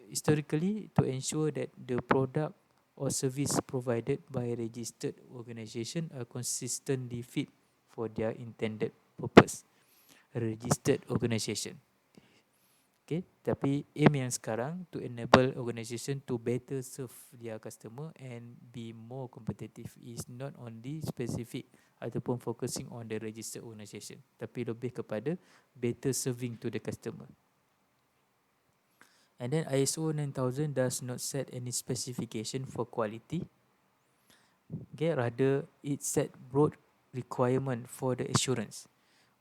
[SPEAKER 1] Historically, to ensure that the product or service provided by a registered organisation are consistently fit for their intended purpose. A registered organisation. Okay, tapi aim yang sekarang to enable organisation to better serve their customer and be more competitive is not only specific ataupun focusing on the registered organisation, tapi lebih kepada better serving to the customer. And then ISO 9000 does not set any specification for quality. Okay, rather it set broad requirement for the assurance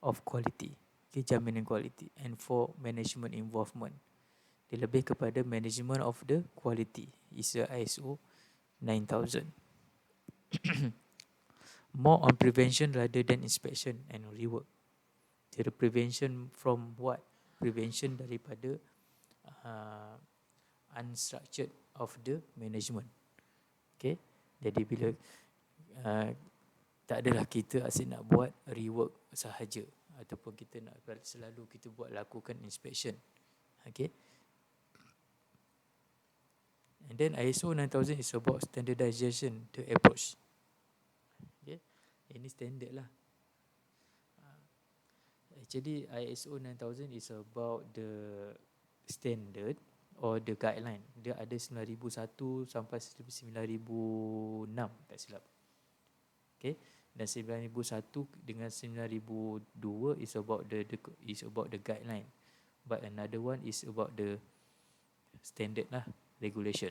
[SPEAKER 1] of quality. Okay, jaminan quality and for management involvement. Dia lebih kepada management of the quality. Is a ISO 9000. More on prevention rather than inspection and rework. Jadi prevention from what? Prevention daripada unstructured of the management. Okay, jadi bila tak adalah kita asyik nak buat rework sahaja, ataupun kita nak selalu kita buat lakukan inspection. Okay, and then ISO 9000 is about standardization to approach. Okay, ini standard lah. Actually ISO 9000 is about the standard or the guideline. Dia ada 9001 sampai 9006 tak silap. Okay, dan 9001 dengan 9002 is about the guideline, but another one is about the standard lah, regulation.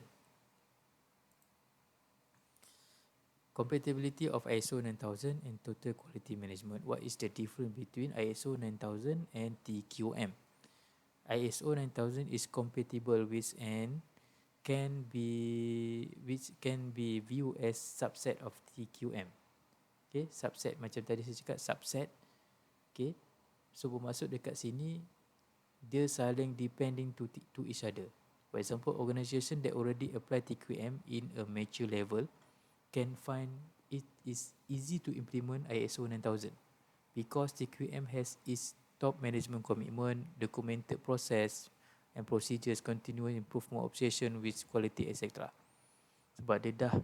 [SPEAKER 1] Compatibility of ISO 9000 and total quality management. What is the difference between ISO 9000 and TQM? ISO 9000 is compatible with and can be viewed as subset of TQM. Okay, subset macam tadi saya cakap subset. Okay, so bermaksud dekat sini dia saling depending to each other. For example, organisation that already apply TQM in a mature level can find it is easy to implement ISO 9000 because TQM has its top management commitment, documented process and procedures, continuous improvement, obsession with quality, etc. Sebab dia dah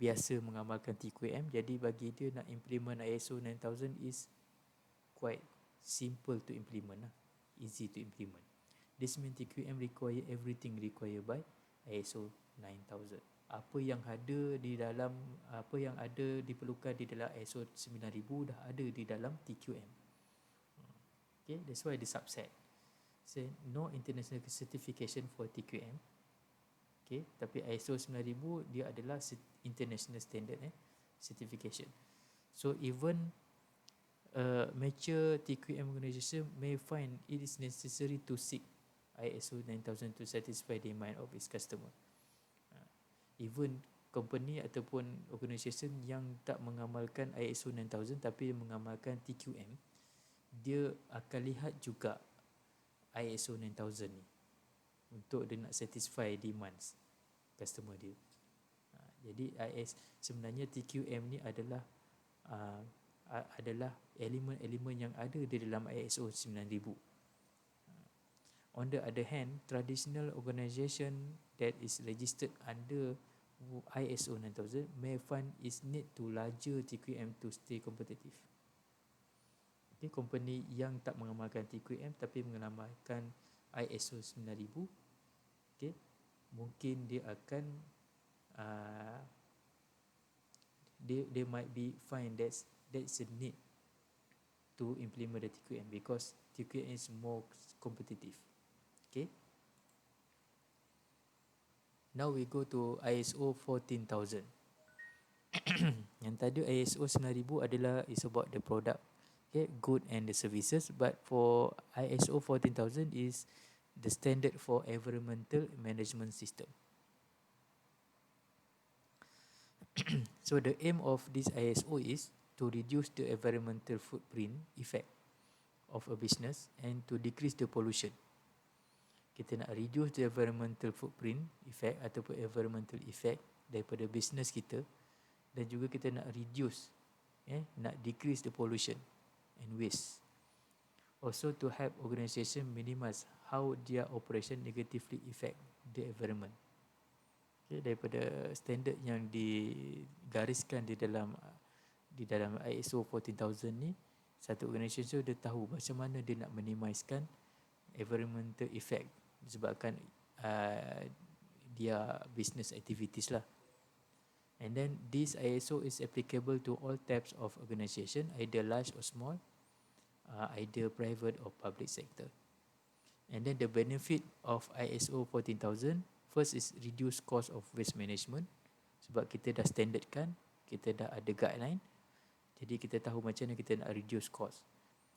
[SPEAKER 1] biasa mengamalkan TQM, jadi bagi dia nak implement ISO 9000 is quite simple to implement lah. Easy to implement. This means TQM require everything required by ISO 9000. Apa yang diperlukan di dalam ISO 9000 dah ada di dalam TQM. Okay, that's why the subset. Say no international certification for TQM. Okay, tapi ISO 9000 dia adalah international standard certification. So even a mature TQM organization may find it is necessary to seek ISO 9000 to satisfy the demand of its customer. Even company ataupun organisation yang tak mengamalkan ISO 9000 tapi mengamalkan TQM, dia akan lihat juga ISO 9000 ni untuk dia nak satisfy demands customer dia. Jadi sebenarnya TQM ni adalah elemen-elemen yang ada di dalam ISO 9000. On the other hand, traditional organisation that is registered under ISO 9000 may find its need to larger TQM to stay competitive. Okay, company yang tak mengamalkan TQM tapi mengamalkan ISO 9000, okay, mungkin dia akan they might be find that's a need to implement the TQM because TQM is more competitive. Okay. Now we go to ISO 14000. Yang tadi ISO 9000 adalah is about the product, okay, good and the services, but for ISO 14000 is the standard for environmental management system. So the aim of this ISO is to reduce the environmental footprint effect of a business and to decrease the pollution. Kita nak reduce the environmental footprint effect ataupun environmental effect daripada business kita, dan juga kita nak reduce, nak decrease the pollution and waste. Also to help organisation minimize how their operation negatively affect the environment. Okay, daripada standard yang digariskan di dalam ISO 14000 ni, satu organisasi dia tahu macam mana dia nak minimizekan environmental effect disebabkan dia business activities lah. And then this ISO is applicable to all types of organisation, either large or small, either private or public sector. And then the benefit of ISO 14000, first is reduce cost of waste management, sebab kita dah standardkan, kita dah ada guideline, jadi kita tahu macam mana kita nak reduce cost.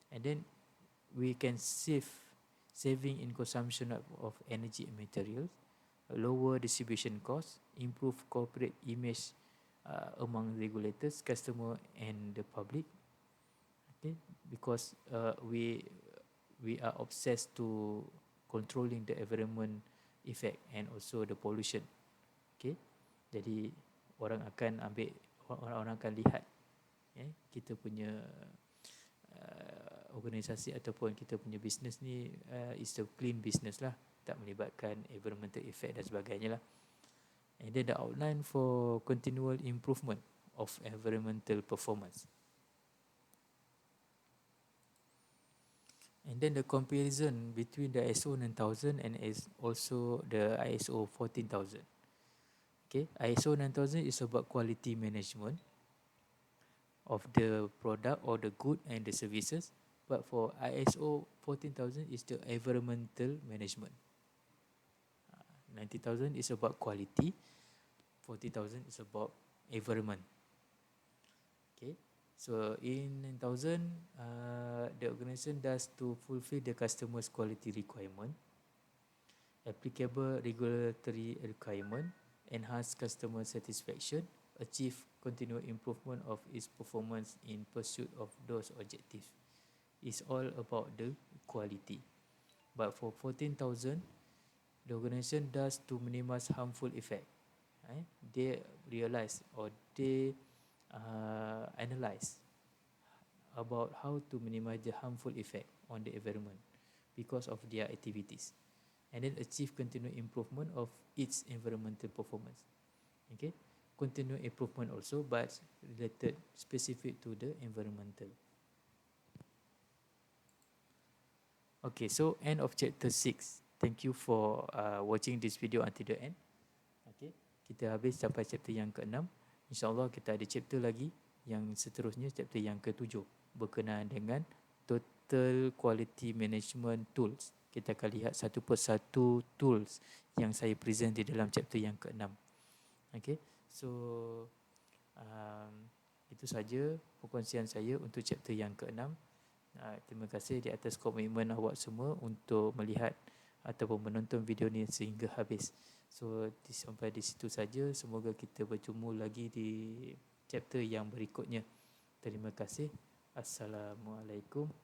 [SPEAKER 1] And then we can saving in consumption of energy and materials, lower distribution costs, improve corporate image among regulators, customer and the public. Okay, because we are obsessed to controlling the environment effect and also the pollution. Okay, jadi orang akan lihat kita punya organisasi ataupun kita punya business ni is a clean business lah, tak melibatkan environmental effect dan sebagainya lah. And then the outline for continual improvement of environmental performance. And then the comparison between the ISO 9000 and also the ISO 14000. Okay, ISO 9000 is about quality management of the product or the good and the services, but for ISO 14000 is the environmental management. 90,000 is about quality, 40,000 is about environment. Okay, so in 9000, the organisation does to fulfill the customer's quality requirement, applicable regulatory requirement, enhance customer satisfaction, achieve continual improvement of its performance in pursuit of those objectives. It's all about the quality. But for 14,000, the organisation does to minimize harmful effect. They realize or they analyze about how to minimize the harmful effect on the environment because of their activities, and then achieve continual improvement of its environmental performance. Okay, continual improvement also, but related specific to the environmental. Okay, so end of chapter 6. Thank you for watching this video until the end. Okay, kita habis sampai chapter yang ke-6. InsyaAllah kita ada chapter lagi yang seterusnya, chapter yang ke-7 berkenaan dengan Digital Quality Management Tools. Kita akan lihat satu persatu tools yang saya present di dalam chapter yang ke-6. Okay, so itu saja perkongsian saya untuk chapter yang ke-6. Terima kasih di atas komitmen awak semua untuk melihat ataupun menonton video ni sehingga habis. So sampai di situ saja. Semoga kita bertemu lagi di chapter yang berikutnya. Terima kasih. Assalamualaikum